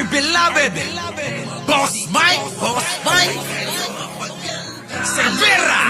beloved, Boss Mike, Cervera.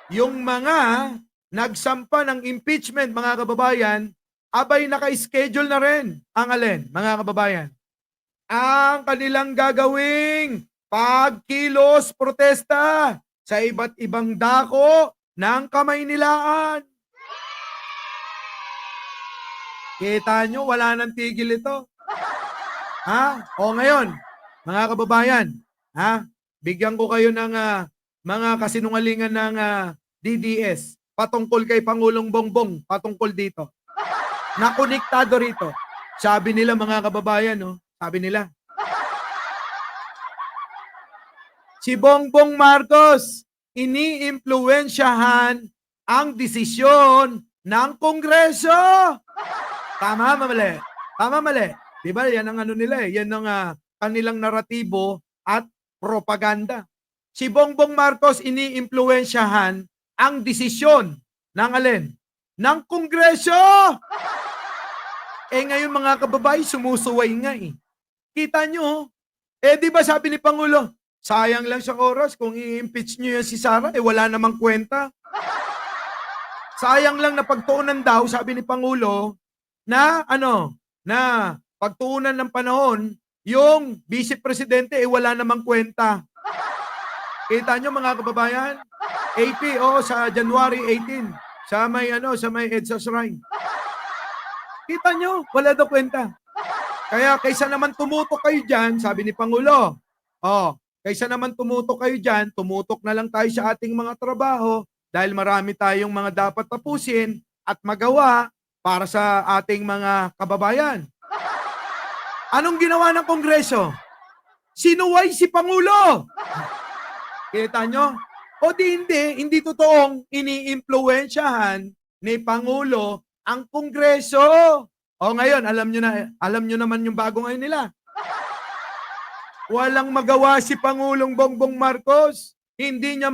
Yung mga nagsampa ng impeachment, mga kababayan, abay naka-schedule na rin ang alin, mga kababayan. Ang kanilang gagawing pagkilos protesta sa iba't ibang dako ng Kamaynilaan. Kita nyo, wala nang tigil ito. Ha? O ngayon, mga kababayan, ha? Bigyan ko kayo ng mga kasinungalingan ng DDS patungkol kay Pangulong Bongbong, patungkol dito. Nakonektado rito. Sabi nila, mga kababayan, no? Sabi nila, si Bongbong Marcos, iniimpluwensyahan ang desisyon ng Kongreso. Tama, mali. Tama, mali. Diba? Yan ang ano nila eh. Yan ang kanilang naratibo at propaganda. Si Bongbong Marcos, iniimpluwensyahan ang desisyon ng alin? Ng Kongreso! Eh ngayon mga kababayan, sumusuway nga eh. Kita nyo, di ba sabi ni Pangulo, sayang lang sa oras kung i-impeach nyo yan si Sara, wala namang kwenta. Sayang lang na pagtuunan daw, sabi ni Pangulo, na na pagtuunan ng panahon, yung Vice Presidente, wala namang kwenta. Kita nyo mga kababayan? AP, sa January 18, sa may EDSA Shrine. Kita nyo, wala daw kwenta. Kaya kaysa naman tumutok kayo dyan, sabi ni Pangulo, kaysa naman tumutok kayo dyan, tumutok na lang tayo sa ating mga trabaho dahil marami tayong mga dapat tapusin at magawa para sa ating mga kababayan. Anong ginawa ng Kongreso? Sinuway si Pangulo. Kita nyo? O hindi totoong iniimpluwensyahan ni Pangulo ang Kongreso. O ngayon, alam nyo naman yung bago ngayon nila. Walang magawa si Pangulong Bongbong Marcos. Hindi niya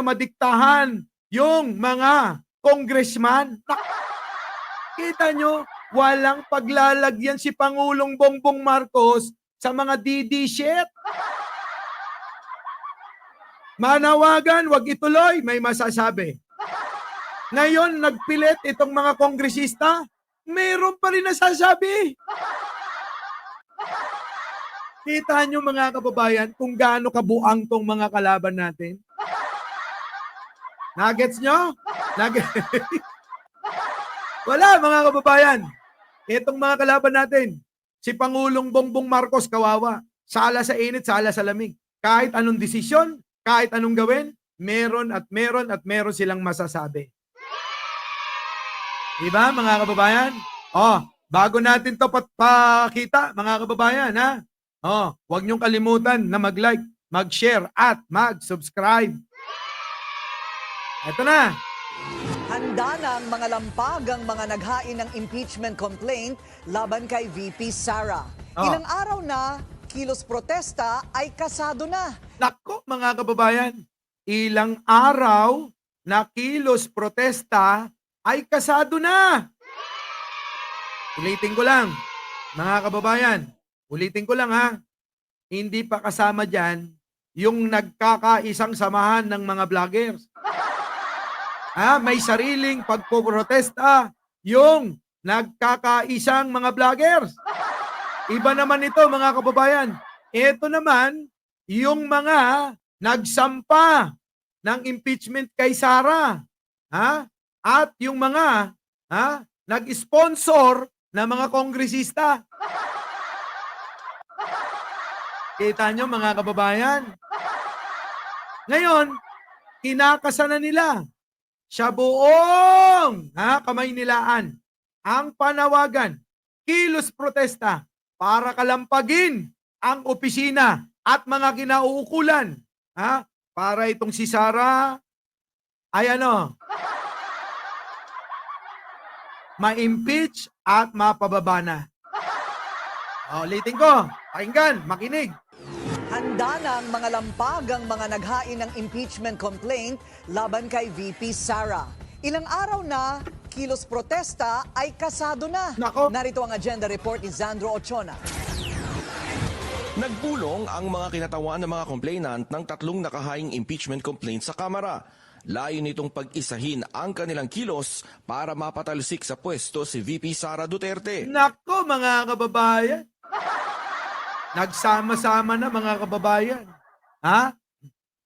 madiktahan yung mga congressman. Kita nyo, walang paglalagyan si Pangulong Bongbong Marcos sa mga DD shit. Manawagan, wag ituloy, may masasabi. Ngayon, nagpilit itong mga kongresista, mayroon pa rin nasasabi. Kita nyo mga kababayan kung gaano kabuang tong mga kalaban natin? Nuggets nyo? Wala mga kababayan. Itong mga kalaban natin, si Pangulong Bongbong Marcos kawawa. Sala sa init, sala sa lamig. Kahit anong desisyon, kahit anong gawin, meron silang masasabi. Diba mga kababayan? Bago natin to pakita mga kababayan ha? Huwag niyong kalimutan na mag-like, mag-share at mag-subscribe. Ito na. Handa na ang mga lampag ang mga naghain ng impeachment complaint laban kay VP Sara. Ilang araw na, kilos protesta ay kasado na. Nako mga kababayan, ilang araw na kilos protesta ay kasado na. Ulitin ko lang, mga kababayan, ulitin ko lang ha, hindi pa kasama dyan yung nagkakaisang samahan ng mga vloggers. May sariling pagpoprotesta yung nagkakaisang mga vloggers. Iba naman ito mga kababayan. Ito naman yung mga nagsampa ng impeachment kay Sara. At yung mga nag-sponsor na mga kongresista. Kita nyo mga kababayan? Ngayon, kinakasana nila sa buong Kamaynilaan ang panawagan, kilos protesta para kalampagin ang opisina at mga kinauukulan para itong si Sara ay ma-impeach at mapababa na. Ulitin ko, pakinggan, makinig. Handa na ang mga lampag ang mga naghain ng impeachment complaint laban kay VP Sara. Ilang araw na, kilos protesta ay kasado na. Nako. Narito ang agenda report ni Zandro Ochona. Nagbulong ang mga kinatawan ng mga complainant ng 3 nakahaing impeachment complaints sa Kamara. Layo nitong pag-isahin ang kanilang kilos para mapatalsik sa pwesto si VP Sara Duterte. Nako mga kababayan. Nagsama-sama na mga kababayan. Ha?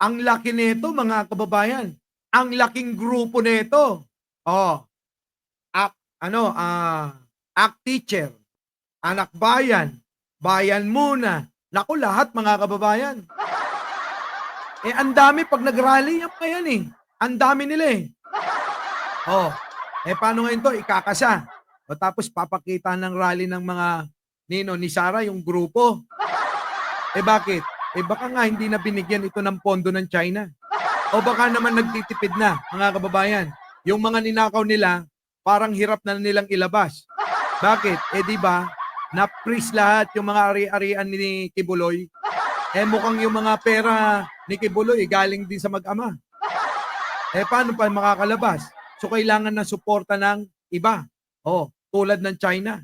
Ang laki nito mga kababayan. Ang laking grupo nito. Oh. Act teacher, anak bayan, bayan muna. Naku, lahat mga kababayan. Ang dami pag nag-rally yan pa yan eh. Ang dami nila eh. Oh, paano ngayon to? Ikakasa. O tapos papakita ng rally ng mga ni Sara yung grupo. Bakit? Baka nga hindi na binigyan ito ng pondo ng China. O baka naman nagtitipid na, mga kababayan. Yung mga ninakaw nila, parang hirap na nilang ilabas. Bakit? Di ba? Na-freeze lahat yung mga ari-arian ni Kibuloy. Mukhang yung mga pera ni Kibuloy galing din sa mag-ama. Paano pa makakalabas? So kailangan ng suporta ng iba. Tulad ng China.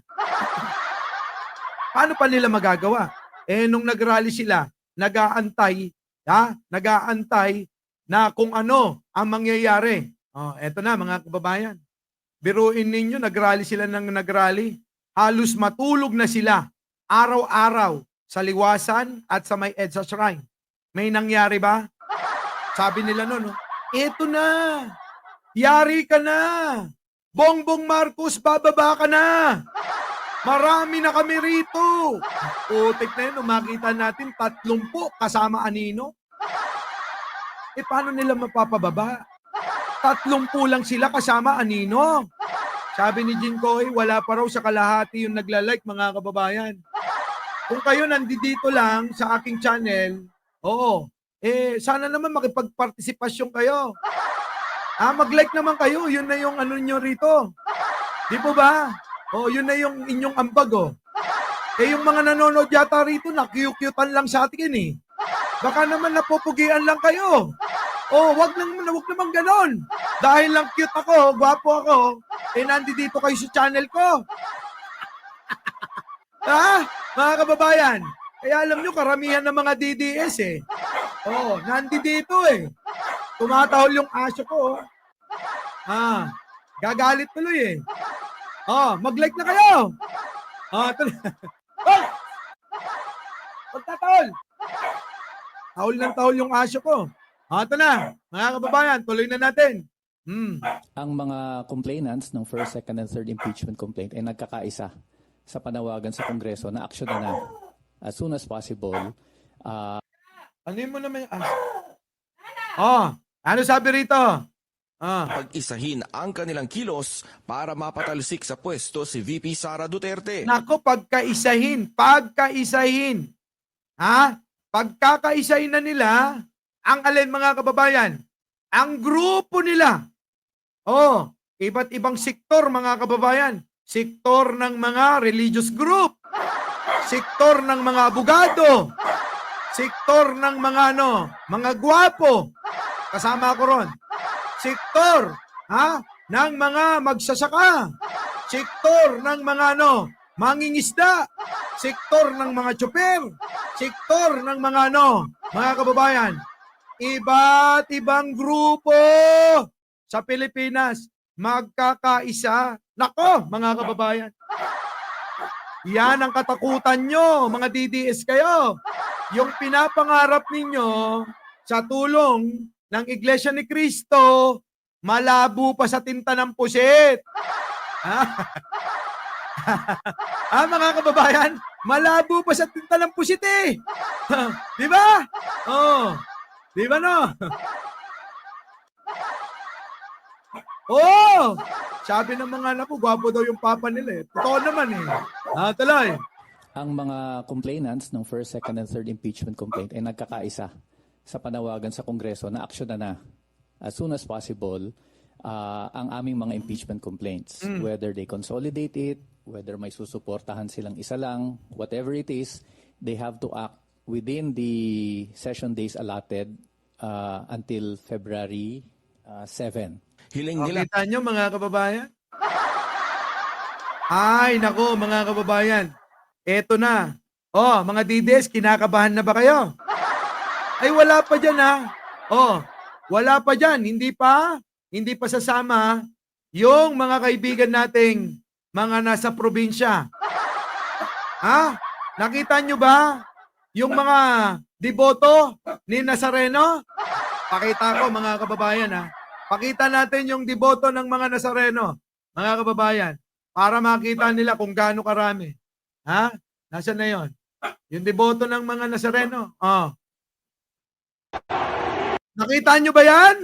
Paano pa nila magagawa? Nung nag-rally sila, nag-aantay na kung ano ang mangyayari. Eto na mga kababayan. Biruin ninyo, nag-rally sila ng nag-rally. Halos matulog na sila araw-araw sa liwasan at sa may EDSA Shrine. May nangyari ba? Sabi nila noon, eto na, yari ka na. Bongbong Marcos, bababa ka na. Marami na kami rito. Putik na yun, makita natin 30 kasama anino. Paano nila mapapababa? 30 lang sila kasama anino. Sabi ni Jinkoy, wala pa raw sa kalahati yung nagla-like mga kababayan. Kung kayo nandito lang sa aking channel, sana naman makipagpartisipasyon kayo. Mag-like naman kayo, yun na yung ano nyo rito. Di po ba? Yun na yung inyong ambag yung mga nanonood yata rito, nakyukyutan lang sa atin eh. Baka naman napupugian lang kayo. Wag naman ganon. Dahil lang cute ako, gwapo ako, nandito kayo sa channel ko. Mga kababayan, kaya alam nyo, karamihan ng mga DDS nandito Tumatahol yung aso ko. Gagalit tuloy mag-like na kayo. Ito na. Magtatahol. Tahol ng tahol yung aso ko. Ito na, mga kababayan, tuloy na natin. Ang mga complainants ng first, second, and third impeachment complaint ay nagkakaisa sa panawagan sa Kongreso na aksyon na as soon as possible. Ano mo naman yung aso? Ano sabi rito? Pag-isahin ang kanilang kilos para mapatalsik sa pwesto si VP Sara Duterte. Nako, pagkaisahin. Pagkakaisahin na nila, ang alin mga kababayan? Ang grupo nila. Iba't ibang sektor mga kababayan. Sektor ng mga religious group. Sektor ng mga abogado. Sektor ng mga mga gwapo. Kasama ko ron. Sektor ng mga magsasaka. Sektor ng mga mangingisda. Sektor ng mga tsoper. Sektor ng mga mga kababayan. Iba't ibang grupo sa Pilipinas magkakaisa. Nako, mga kababayan. Yan ang katakutan nyo, mga DDS kayo. Yung pinapangarap ninyo sa tulong ng Iglesia ni Cristo, malabo pa sa tinta ng pusit. Mga kababayan, malabo pa sa tinta ng pusit eh. Di ba? Di ba sabi ng mga anak ko, gwapo daw yung papa nila eh. Totoo naman eh. Tuloy. Ang mga complainants ng first, second, and third impeachment complaint ay nagkakaisa sa panawagan sa Kongreso na aksyon na as soon as possible ang aming mga impeachment complaints. Whether they consolidate it, whether may susuportahan silang isa lang, whatever it is, they have to act within the session days allotted until February 7. Hiling nila Kita nyo mga kababayan? Ay, nako mga kababayan. Eto na. Oh, mga DDS, kinakabahan na ba kayo? Ay, wala pa dyan ha. Oh, wala pa dyan. Hindi pa sasama yung mga kaibigan nating mga nasa probinsya. Ha? Nakita nyo ba yung mga deboto ni Nazareno? Pakita ko mga kababayan ha. Pakita natin yung deboto ng mga Nazareno, mga kababayan, para makita nila kung gaano karami. Ha? Nasaan na yon? Yung deboto ng mga Nazareno. Oh. Nakita nyo ba yan?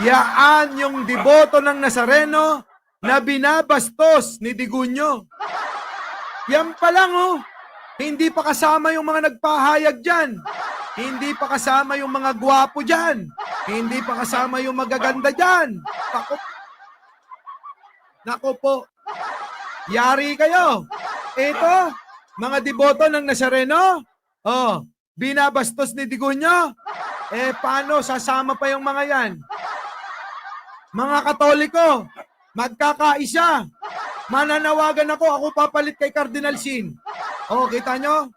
Yaan yung deboto ng Nazareno na binabastos ni Digunyo. Yan pa lang oh. Hindi pa kasama yung mga nagpahayag dyan. Hindi pa kasama yung mga gwapo dyan. Hindi pa kasama yung magaganda dyan. Nako po. Yari kayo. Ito, mga deboto ng Nazareno, oh, binabastos ni Digunyo. Paano sasama pa yung mga yan? Mga Katoliko, magkakaisa. Mananawagan ako papalit kay Cardinal Sin. Oh, kita nyo?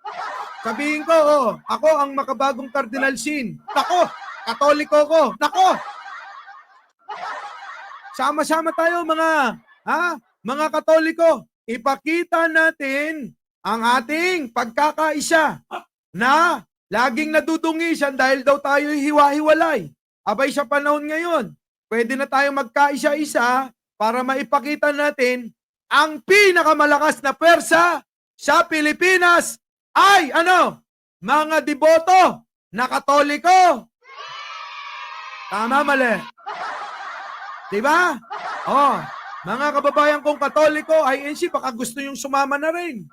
Sabihin ko, oh, ako ang makabagong Cardinal Sin. Nako, Katoliko ko. Nako! Sama-sama tayo mga Katoliko. Ipakita natin ang ating pagkakaisa na laging nadudungisan dahil daw tayo hiwa-hiwalay. Abay sa panahon ngayon, pwede na tayo magkaisa-isa para maipakita natin ang pinakamalakas na pwersa sa Pilipinas ay ano? Mga deboto na Katoliko. Tama, mali. Diba? Oh, mga kababayan kong Katoliko, INC, baka gusto yung sumama na rin.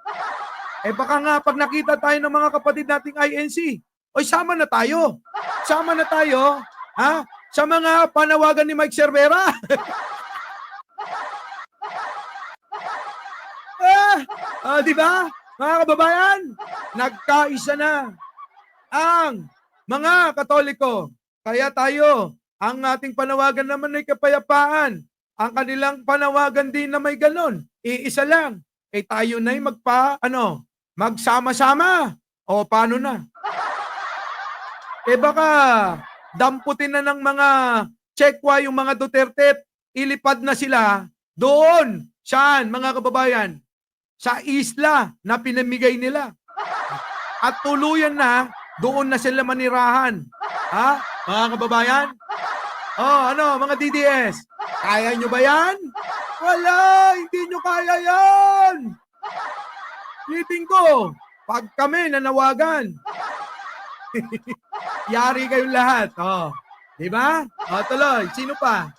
Baka nga pag nakita tayo ng mga kapatid nating INC, oy, sama na tayo. Sama na tayo, ha? Sa mga panawagan ni Mike Cervera. Di ba? Mga kababayan, nagkaisa na ang mga Katoliko. Kaya tayo, ang ating panawagan naman ay kapayapaan. Ang kanilang panawagan din na may ganon. Iisa lang. Tayo na'y magsama-sama. O paano na? Baka damputin na ng mga Chekwa yung mga Duterte, ilipad na sila doon. Saan, mga kababayan? Sa isla na pinamigay nila. At tuluyan na, doon na sila manirahan. Ha? Mga kababayan? Mga DDS? Kaya nyo ba yan? Wala! Hindi nyo kaya yan! Liting ko, pag kami nanawagan, yari kayong lahat. Diba? Tuloy. Sino pa?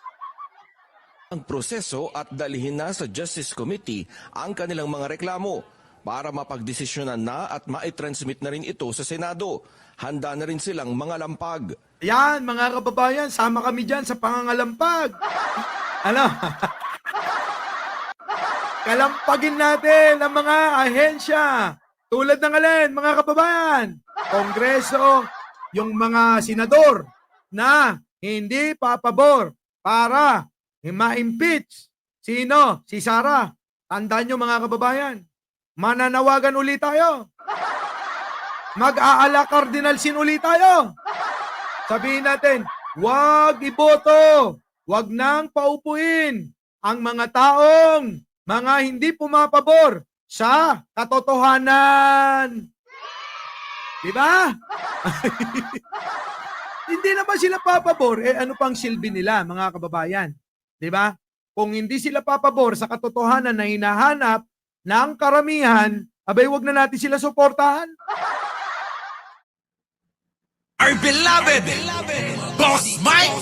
Ang proseso at dalhin na sa Justice Committee ang kanilang mga reklamo para mapagdesisyonan na at maitransmit na rin ito sa Senado. Handa na rin silang mga lampag. Yan, mga kababayan, sama kami dyan sa pangangalampag. Kalampagin natin ang mga ahensya. Tulad ng alin, mga kababayan. Kongreso, yung mga senador na hindi papabor para ma-impeach. Sino? Si Sara. Tandaan nyo mga kababayan. Mananawagan ulit tayo. Mag-aala Cardinal Sin ulit tayo. Sabihin natin, wag iboto. Wag nang paupuin ang mga taong mga hindi pumapabor sa katotohanan. Diba? Hindi naman sila papabor. Ano pang silbi nila, mga kababayan? Diba? Kung hindi sila papabor sa katotohanan na hinahanap ng karamihan, abay wag na natin sila suportahan. Our beloved Boss Mike